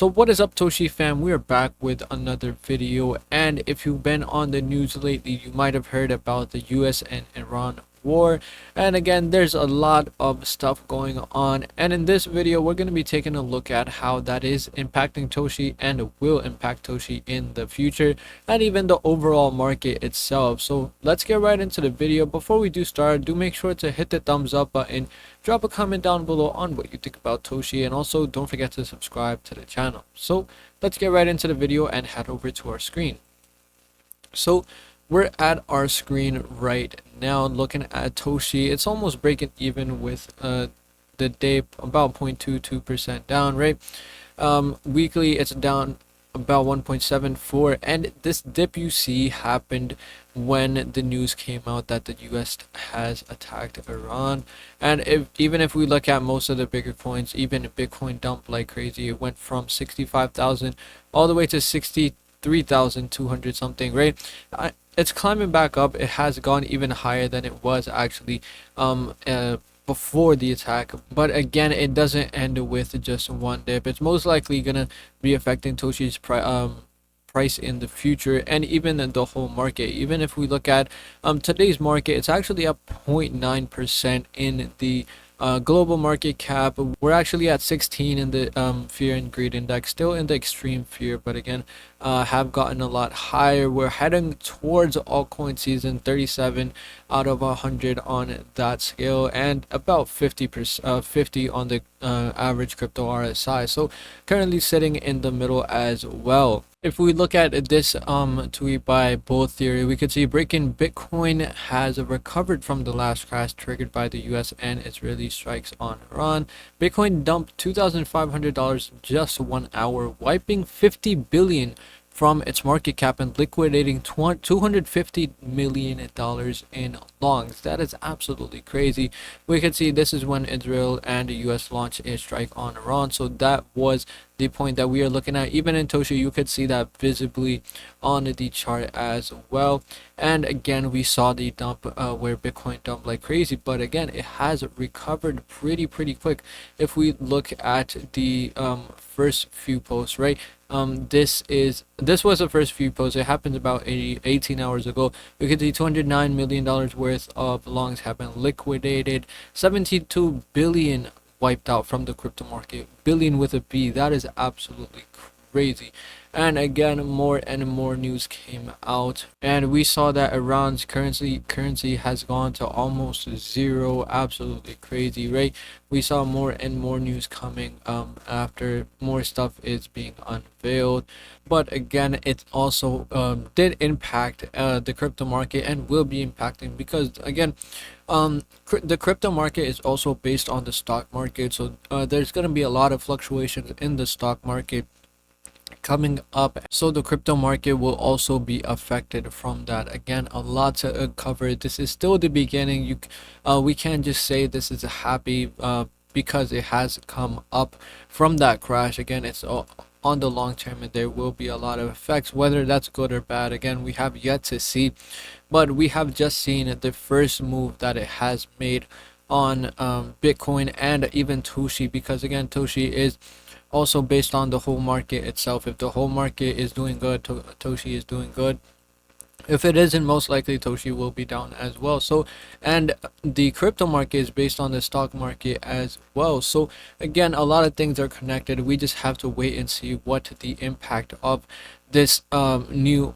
So what is up, Toshi fam? We are back with another video, and if you've been on the news lately, you might have heard about the US and Iran war. And again, there's a lot of stuff going on, and in this video we're going to be taking a look at how that is impacting Toshi and will impact Toshi in the future, and even the overall market itself. So let's get right into the video. Before we do start, do make sure to hit the thumbs up button, drop a comment down below on what you think about Toshi, and also don't forget to subscribe to the channel. So let's get right into the video and head over to our screen. So we're at our screen right now looking at Toshi. It's almost breaking even with the day, about 0.22% down, right? Weekly it's down about 1.74, and this dip you see happened when the news came out that the US has attacked Iran. And even if we look at most of the bigger coins, even Bitcoin dumped like crazy. It went from 65,000 all the way to 63,200 something, right? It's climbing back up. It has gone even higher than it was actually before the attack, but again, it doesn't end with just one dip. It's most likely gonna be affecting Toshi's price in the future, and even in the whole market. Even if we look at today's market, it's actually up 0.9% in the global market cap. We're actually at 16 in the fear and greed index, still in the extreme fear, but again, have gotten a lot higher. We're heading towards altcoin season, 37 out of 100 on that scale, and about 50 on the average crypto RSI. So currently sitting in the middle as well. If we look at this tweet by Bull Theory, we could see breaking Bitcoin has recovered from the last crash triggered by the US and Israeli strikes on Iran. Bitcoin dumped $2,500 in just 1 hour, wiping 50 billion from its market cap and liquidating $250 million in longs. That is absolutely crazy. We can see this is when Israel and the US launched a strike on Iran. So that was the point that we are looking at. Even in Toshi, you could see that visibly on the chart as well. And again, we saw the dump where Bitcoin dumped like crazy, but again, it has recovered pretty quick. If we look at the first few posts, right? This was the first few posts. It happened about 18 hours ago. We could see $209 million worth of longs have been liquidated, 72 billion wiped out from the crypto market. Billion with a B. That is absolutely crazy. And again, more and more news came out, and we saw that Iran's currency has gone to almost zero. Absolutely crazy, right? We saw more and more news coming after more stuff is being unveiled. But again, it also did impact the crypto market and will be impacting, because again, the crypto market is also based on the stock market. So there's going to be a lot of fluctuations in the stock market coming up, so the crypto market will also be affected from that. Again, a lot to cover. This is still the beginning. We can't just say this is a happy because it has come up from that crash. Again, it's on the long term, and there will be a lot of effects, whether that's good or bad. Again, we have yet to see, but we have just seen the first move that it has made on Bitcoin and even Toshi, because again, Toshi is also based on the whole market itself. If the whole market is doing good, Toshi is doing good. If it isn't, most likely Toshi will be down as well. So, and the crypto market is based on the stock market as well. So again, a lot of things are connected. We just have to wait and see what the impact of this new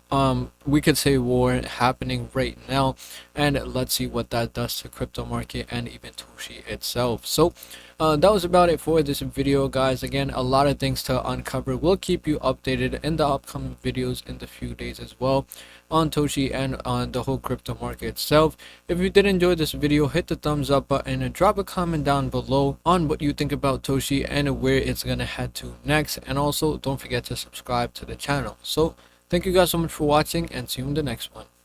we could say war happening right now, and let's see what that does to crypto market and even Toshi itself. So that was about it for this video, guys. Again, a lot of things to uncover. We'll keep you updated in the upcoming videos in the few days as well on Toshi and on the whole crypto market itself. If you did enjoy this video, hit the thumbs up button and drop a comment down below on what you think about Toshi and where it's gonna head to next, and also don't forget to subscribe to the channel. So thank you guys so much for watching, and see you in the next one.